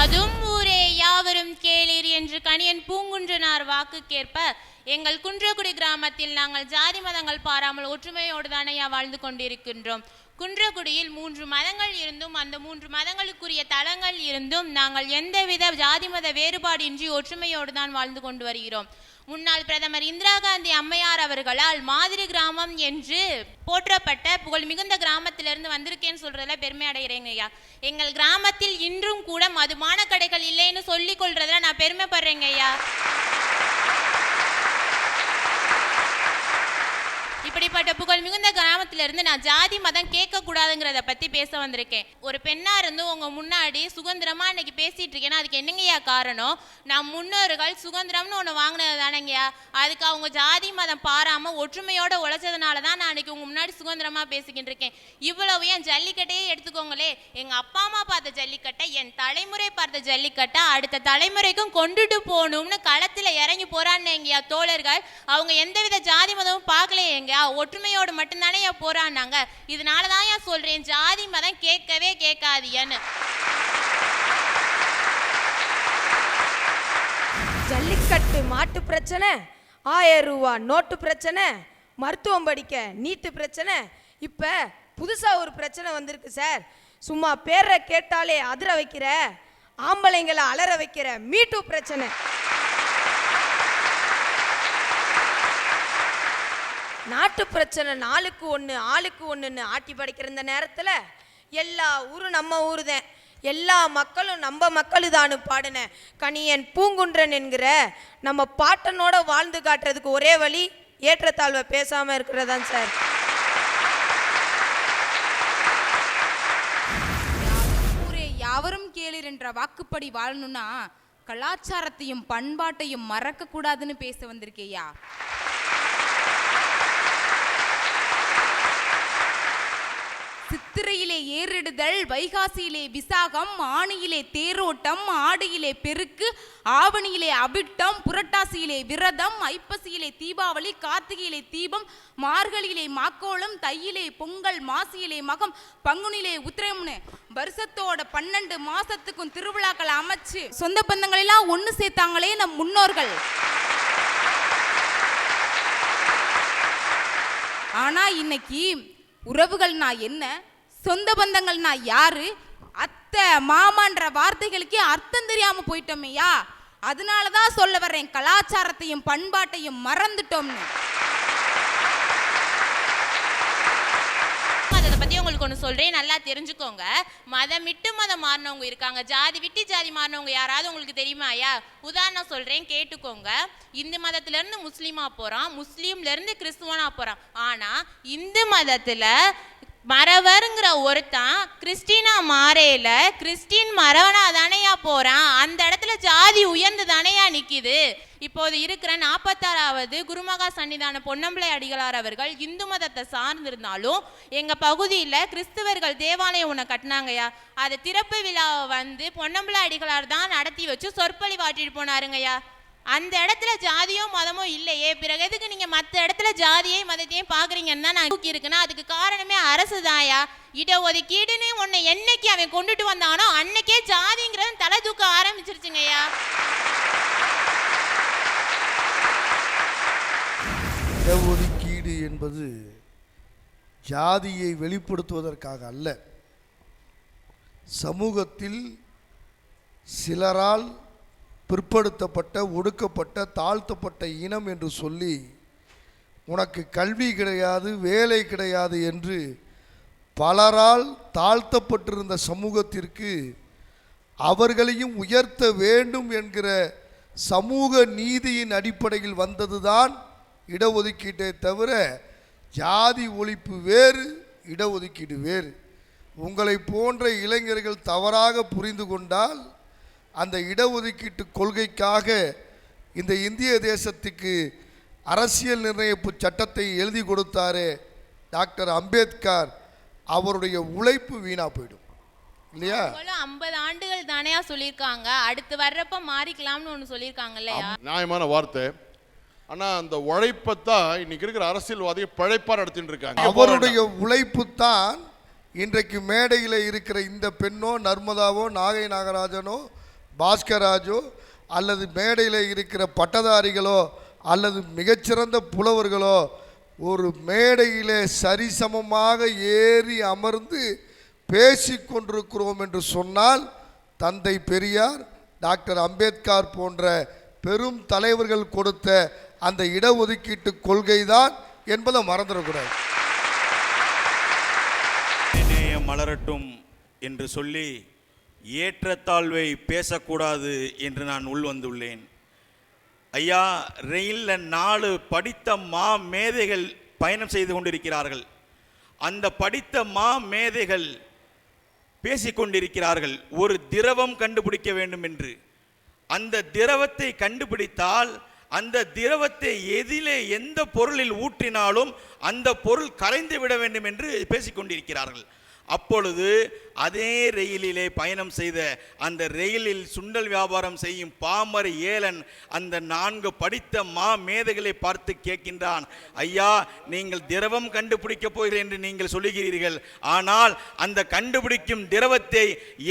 யாதும் ஊரே யாவரும் கேளீர் என்று கணியன் பூங்குன்றனார் வாக்குக்கேற்ப எங்கள் குன்றக்குடி கிராமத்தில் நாங்கள் ஜாதி மதங்கள் பாராமல் ஒற்றுமையோடு தானையா வாழ்ந்து கொண்டிருக்கின்றோம். குன்றக்குடியில் 3 மதங்கள் இருந்தும் அந்த 3 மதங்களுக்குரிய தலங்கள் இருந்தும் நாங்கள் எந்தவித ஜாதி மத வேறுபாடின்றி ஒற்றுமையோடு தான் வாழ்ந்து கொண்டு வருகிறோம். முன்னாள் பிரதமர் இந்திரா காந்தி அம்மையார் அவர்களால் மாதிரி கிராமம் என்று போற்றப்பட்ட புகழ் மிகுந்த கிராமத்திலிருந்து வந்திருக்கேன்னு சொல்றதுல பெருமை அடைகிறேங்க ஐயா. எங்கள் கிராமத்தில் இன்றும் கூட மதுபான கடைகள் இல்லைன்னு சொல்லிக் கொள்றதுல நான் பெருமைப்படுறேங்க ஐயா. இப்படிப்பட்ட புகழ் மிகுந்த கிராமத்திலிருந்து நான் ஜாதி மதம் கேட்க கூடாதுங்கிறத பத்தி பேச வந்திருக்கேன். ஒரு பெண்ணா இருந்து உங்க முன்னாடி சுதந்திரமா இன்னைக்கு பேசிட்டு இருக்கேன்னா அதுக்கு என்னங்கய்யா காரணம்? நம் முன்னோர்கள் சுதந்திரம்னு ஒண்ணு வாங்கினது தானங்கய்யா. அதுக்கு அவங்க ஜாதி மதம் பாராம ஒற்றுமையோட உழைச்சதுனாலதான் நான் இன்னைக்கு உங்க முன்னாடி சுதந்திரமா பேசிக்கிட்டு இருக்கேன். இவ்வளவு என் ஜல்லிக்கட்டையே எடுத்துக்கோங்களே, எங்க அப்பா அம்மா பார்த்த ஜல்லிக்கட்டை, என் தலைமுறை பார்த்த ஜல்லிக்கட்டை அடுத்த தலைமுறைக்கும் கொண்டுட்டு போகணும்னு களத்துல இறங்கி போறான்னுங்கய்யா தோழர்கள். அவங்க எந்தவித ஜாதி மதமும் பார்க்கலையேங்க, ஒற்றுமையோடு மட்டும்தானே போறானாங்க. இதனாலதான் ஏன் சொல்றேன் ஜாதி மதம் கேட்கவே கேட்காதீன்னு. ஜல்லிக்கட்டு மாட்டு பிரச்சனை, 1000 ரூபா நோட்டு பிரச்சனை, மருத்துவம் படிக்க நீட்டு பிரச்சனை, இப்ப புதுசா ஒரு பிரச்சனை வந்திருக்கு சார். சும்மா பேரை கேட்டாலே அதிர வைக்கிற, ஆம்பளைங்களை அலற வைக்கிற மீட்டு பிரச்சனை. நாட்டு பிரச்சனை நாளுக்கு ஒன்று ஆளுக்கு ஒன்றுன்னு ஆட்டி படைக்கிற இந்த நேரத்தில் எல்லா ஊரும் நம்ம ஊரு தான், எல்லா மக்களும் நம்ம மக்களு தானு பாடின கணியன் பூங்குன்றன் என்கிற நம்ம பாட்டனோட வாழ்ந்து காட்டுறதுக்கு ஒரே வழி ஏற்றத்தாழ்வை பேசாமல் இருக்கிறதான் சார். ஊரே யாவரும் கேளீர் என்ற வாக்குப்படி வாழணும்னா கலாச்சாரத்தையும் பண்பாட்டையும் மறக்க கூடாதுன்னு பேச வந்திருக்கேயா. சித்திரையிலே ஏறிடுதல், வைகாசியிலே விசாகம், ஆணியிலே தேரோட்டம், ஆடியிலே பெருக்கு, ஆவணியிலே அபிட்டம், புரட்டாசியிலே விரதம், ஐப்பசியிலே தீபாவளி, கார்த்திகையிலே தீபம், மார்கழியிலே மாக்கோளம், தையிலே பொங்கல், மாசியிலே மகம், பங்குனிலே உத்திரம்னு வருஷத்தோட 12 மாசத்துக்கும் திருவிழாக்களை அமைச்சு சொந்த பந்தங்கள் எல்லாம் ஒன்று சேர்த்தாங்களே நம் முன்னோர்கள். ஆனா இன்னைக்கு உறவுகள்னா என்ன, சொந்த பந்தங்கள்னா யாரு, அத்தை மாமான்ற வார்த்தைகளுக்கே அர்த்தம் தெரியாம போயிட்டோமையா. அதனாலதான் சொல்ல வர்றேன் கலாச்சாரத்தையும் பண்பாட்டையும் மறந்துட்டோம்னு. உங்களுக்கு ஒன்று சொல்றேன், நல்லா தெரிஞ்சுக்கோங்க. மதம் விட்டு மதம் மாறினவங்க இருக்காங்க, ஜாதி விட்டு ஜாதி மாறினவங்க யாராவது உங்களுக்கு தெரியுமா ஐயா? உதாரணம் சொல்றேன் கேட்டுக்கோங்க. இந்து மதத்துல இருந்து முஸ்லீமா போறான், முஸ்லீம்ல இருந்து கிறிஸ்துவனா போறான். ஆனா இந்து மதத்துல மறவருங்கிற ஒருத்தன் கிறிஸ்டினா மாறையில கிறிஸ்டின் மறவனா தானையா போறான். அந்த இடத்துல ஜாதி உயர்ந்து தானையா நிக்குது. இப்போது இருக்கிற 46வது குருமகா சன்னிதான பொன்னம்பளை அடிகளார் அவர்கள் இந்து மதத்தை சார்ந்திருந்தாலும் எங்க பகுதியில் கிறிஸ்தவர்கள் தேவாலயம் ஒன்று கட்டினாங்கய்யா. அது திறப்பு விழாவை வந்து பொன்னம்பளை அடிகளார் தான் நடத்தி வச்சு சொற்பொழி வாட்டிட்டு போனாருங்கய்யா. அந்த இடத்துல ஜாதியோ மதமோ இல்லையே, பிறகு எதுக்கு நீங்க மற்ற இடத்துல ஜாதியை மதத்தையும் பாக்குறீங்கன்னு தான் நான் இருக்குன்னா அதுக்கு காரணமே அரசு தாயா. இட ஒதுக்கீடுன்னு ஒன்னு என்னைக்கு அவன் கொண்டுட்டு வந்தானோ அன்னைக்கே ஜாதிங்கிறது தலை தூக்க ஆரம்பிச்சிருச்சுங்கய்யா. இடஒதுக்கீடு என்பது ஜாதியை வெளிப்படுத்துவதற்காக அல்ல, சமூகத்தில் சிலரால் பிற்படுத்தப்பட்ட ஒடுக்கப்பட்ட தாழ்த்தப்பட்ட இனம் என்று சொல்லி உனக்கு கல்வி கிடையாது வேலை கிடையாது என்று பலரால் தாழ்த்தப்பட்டிருந்த சமூகத்திற்கு அவர்களையும் உயர்த்த வேண்டும் என்கிற சமூக நீதியின் அடிப்படையில் வந்ததுதான் இடஒதுக்கீட்டை தவிர ஜாதி ஒழிப்பு வேறு, இடஒதுக்கீடு வேறு. உங்களை போன்ற இளைஞர்கள் தவறாக புரிந்து கொண்டால் அந்த இடஒதுக்கீட்டு கொள்கைக்காக இந்த இந்திய தேசத்துக்கு அரசியல் நிர்ணயிப்பு சட்டத்தை எழுதி கொடுத்தாரே டாக்டர் அம்பேத்கர், அவருடைய உழைப்பு வீணா போயிடும் இல்லையா? 50 ஆண்டுகள் தானே சொல்லியிருக்காங்க, அடுத்து வர்றப்ப மாறிக்கலாம்னு ஒன்று சொல்லியிருக்காங்கல்ல. நியாயமான வார்த்தை. ஆனா அந்த உழைப்பத்தான் இன்னைக்கு இருக்கிற அரசியல்வாதியை பழைப்பா நடத்திட்டு இருக்காங்க. அவருடைய உழைப்பு தான் இன்றைக்கு மேடையில் இருக்கிற இந்த பெண்ணோ நர்மதாவோ நாகை நாகராஜனோ பாஸ்கராஜோ அல்லது மேடையில் இருக்கிற பட்டதாரிகளோ அல்லது மிகச்சிறந்த புலவர்களோ ஒரு மேடையிலே சரிசமமாக ஏறி அமர்ந்து பேசிக்கொண்டிருக்கிறோம் என்று சொன்னால் தந்தை பெரியார், டாக்டர் அம்பேத்கர் போன்ற பெரும் தலைவர்கள் கொடுத்த அந்த இடஒதுக்கீட்டு கொள்கைதான் என்பதை மறந்துடக்கூடாது. மலரட்டும் என்று சொல்லி ஏற்றத்தாழ்வை பேசக்கூடாது என்று நான் உள்வந்துள்ளேன். ஐயா, ரயிலில் 4 படித்த மேதைகள் பயணம் செய்து கொண்டிருக்கிறார்கள். அந்த படித்த மேதைகள் பேசிக்கொண்டிருக்கிறார்கள் ஒரு திரவம் கண்டுபிடிக்க வேண்டும் என்று. அந்த திரவத்தை கண்டுபிடித்தால் அந்த திரவத்தை எதிலே எந்த பொருளில் ஊற்றினாலும் அந்த பொருள் கரைந்து விட வேண்டும் என்று பேசிக்கொண்டிருக்கிறார்கள். அப்பொழுது அதே ரயிலிலே பயணம் செய்த அந்த ரயிலில் சுண்டல் வியாபாரம் செய்யும் பாமர ஏலன் அந்த 4 படித்த மேதைகளை பார்த்து கேட்கின்றான், ஐயா, நீங்கள் திரவம் கண்டுபிடிக்க போகிறீர்கள் என்று நீங்கள் சொல்லுகிறீர்கள், ஆனால் அந்த கண்டுபிடிக்கும் திரவத்தை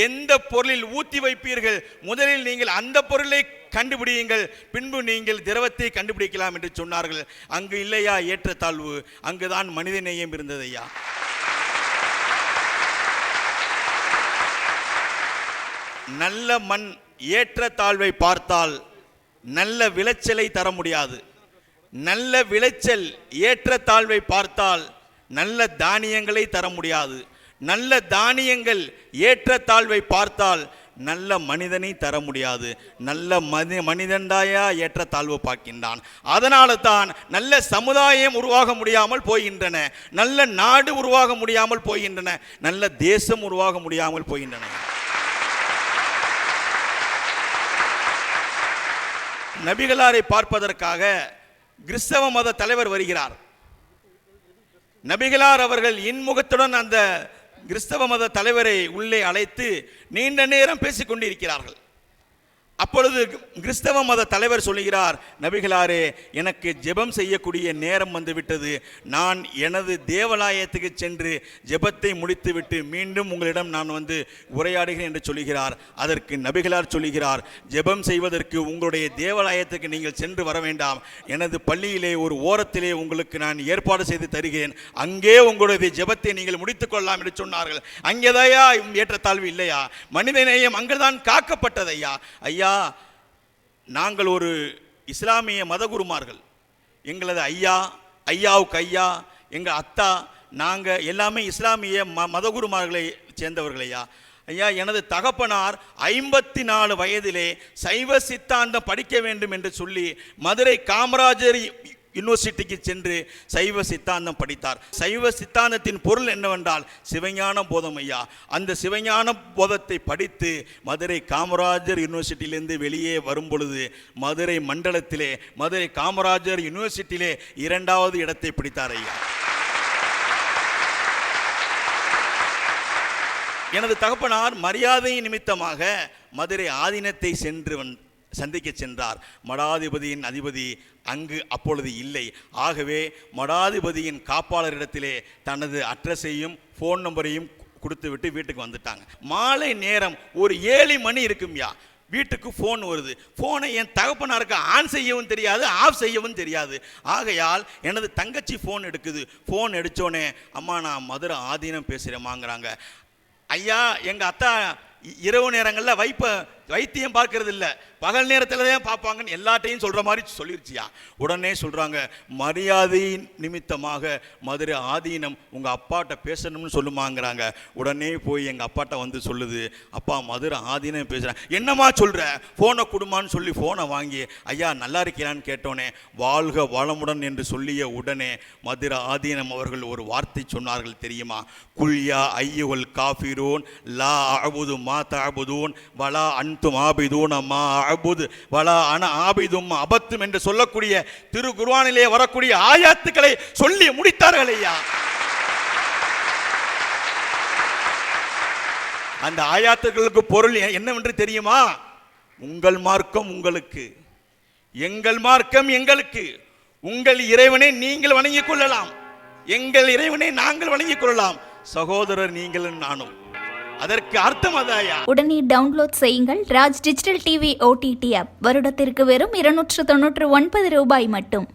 எந்த பொருளில் ஊற்றி வைப்பீர்கள்? முதலில் நீங்கள் அந்த பொருளை கண்டுபிடியுங்கள், பின்பு நீங்கள் திரவத்தை கண்டுபிடிக்கலாம் என்று சொன்னார்கள். அங்கு இல்லையா ஏற்றத்தாழ்வு, அங்குதான் மனித நேயம் இருந்தது. ஐயா, நல்ல மண் ஏற்றத்தாழ்வை பார்த்தால் நல்ல விளைச்சலை தர முடியாது. நல்ல விளைச்சல் ஏற்றத்தாழ்வை பார்த்தால் நல்ல தானியங்களை தர முடியாது. நல்ல தானியங்கள் ஏற்றத்தாழ்வை பார்த்தால் நல்ல மனிதனை தர முடியாது. நல்ல மனிதன்தாயா ஏற்றத்தாழ்வு பார்க்கின்றான். அதனால தான் நல்ல சமுதாயம் உருவாக முடியாமல் போகின்றன, நல்ல நாடு உருவாக முடியாமல் போகின்றன, நல்ல தேசம் உருவாக முடியாமல் போகின்றன. நபிகளாரை பார்ப்பதற்காக கிறிஸ்தவ மத தலைவர் வருகிறார். நபிகளார் அவர்கள் இன்முகத்துடன் அந்த கிறிஸ்தவ மத தலைவரை உள்ளே அழைத்து நீண்ட நேரம் பேசிக் கொண்டிருக்கிறார்கள். அப்பொழுது கிறிஸ்தவ மத தலைவர் சொல்லுகிறார், நபிகளாரே, எனக்கு ஜெபம் செய்யக்கூடிய நேரம் வந்துவிட்டது. நான் எனது தேவாலயத்துக்கு சென்று ஜெபத்தை முடித்துவிட்டு மீண்டும் உங்களிடம் நான் உரையாடுகிறேன் என்று சொல்லுகிறார். அதற்கு நபிகளார் சொல்லுகிறார், ஜெபம் செய்வதற்கு உங்களுடைய தேவாலயத்துக்கு நீங்கள் சென்று வர வேண்டாம், எனது பள்ளியிலே ஒரு ஓரத்திலே உங்களுக்கு நான் ஏற்பாடு செய்து தருகிறேன், அங்கே உங்களுடைய ஜெபத்தை நீங்கள் முடித்துக் கொள்ளலாம் என்று சொன்னார்கள். அங்கேதாயா ஏற்றத்தாழ்வு இல்லையா? மனித நேயம் அங்குதான் காக்கப்பட்டதையா. ஐயா, நாங்கள் ஒரு இஸ்லாமிய மதகுருமார்கள், எங்களது ஐயாவுக்கு ஐயா, எங்கள் அத்தா, நாங்கள் எல்லாமே இஸ்லாமிய மதகுருமார்களை சேர்ந்தவர்களையா. ஐயா, எனது தகப்பனார் 54 வயதிலே சைவ சித்தாந்தம் படிக்க வேண்டும் என்று சொல்லி மதுரை காமராஜர் யூனிவர்சிட்டிக்கு சென்று சைவ சித்தாந்தம் படித்தார். சைவ சித்தாந்தத்தின் பொருள் என்னவென்றால் சிவஞான போதம். ஐயா, அந்த சிவஞான போதத்தை படித்து மதுரை காமராஜர் யூனிவர்சிட்டியிலிருந்து வெளியே வரும் பொழுது மதுரை மண்டலத்திலே மதுரை காமராஜர் யூனிவர்சிட்டியிலே 2வது இடத்தை பிடித்தார். ஐயா, எனது தகப்பனார் மரியாதை நிமித்தமாக மதுரை ஆதீனத்தை சந்திக்க சென்றார். மடாதிபதியின் அதிபதி அங்கு அப்பொழுது இல்லை. ஆகவே மடாதிபதியின் காப்பாளரிடத்திலே தனது அட்ரஸையும் ஃபோன் நம்பரையும் கொடுத்துவிட்டு வீட்டுக்கு வந்துட்டாங்க. மாலை நேரம் ஒரு 7 மணி இருக்கும்யா, வீட்டுக்கு ஃபோன் வருது. ஃபோனை என் தகப்பனாருக்கு ஆன் செய்யவும் தெரியாது, ஆஃப் செய்யவும் தெரியாது. ஆகையால் எனது தங்கச்சி ஃபோன் எடுக்குது. ஃபோன் எடுத்தோடனே, அம்மா, நான் மதுரை ஆதீனம் பேசுகிறேம்மாங்கிறாங்க. ஐயா, எங்கள் அத்தா இரவு நேரங்களில் வைத்தியம் பார்க்கறது இல்லை, பகல் நேரத்தில் தான் பார்ப்பாங்கன்னு எல்லாட்டையும் சொல்கிற மாதிரி சொல்லிருச்சியா. உடனே சொல்கிறாங்க, மரியாதை நிமித்தமாக மதுரை ஆதீனம் உங்கள் அப்பாட்ட பேசணும்னு சொல்லுமாங்கிறாங்க. உடனே போய் எங்கள் அப்பாட்ட சொல்லுது, அப்பா, மதுரை ஆதீனம் பேசுகிறேன். என்னம்மா சொல்கிற? ஃபோனை கொடுமான்னு சொல்லி ஃபோனை வாங்கி, ஐயா, நல்லா இருக்கிறான்னு கேட்டோன்னே, வாழ்க வளமுடன் என்று சொல்லிய உடனே மதுரை ஆதீனம் அவர்கள் ஒரு வார்த்தை சொன்னார்கள் தெரியுமா? குல்யா ஐயுல் காஃபிரூன் லா அஅபுது மா தஅபுதூன் வலா அன்தும் ஆபிதூன் மா அஅபுது வலா அன ஆபிதும் அபத்தும் என்று சொல்லக்கூடிய திரு குர்ஆனிலே வரக்கூடிய ஆயாத்துக்களை சொல்லி முடித்தார்கள். ஐயா, அந்த ஆயாத்துக்களுக்கு பொருள் என்னவென்று தெரியுமா? உங்கள் மார்க்கம் உங்களுக்கு, எங்கள் மார்க்கம் எங்களுக்கு, உங்கள் இறைவனை நீங்கள் வணங்கிக் கொள்ளலாம், எங்கள் இறைவனை நாங்கள் வணங்கிக் கொள்ளலாம், சகோதரர் நீங்களும் நானும். அதற்கு அர்த்தம் அதாயா? உடனே டவுன்லோட் செய்யுங்கள் Raj digital TV OTT app. வருடத்திற்கு வெறும் 299 ரூபாய் மட்டும்.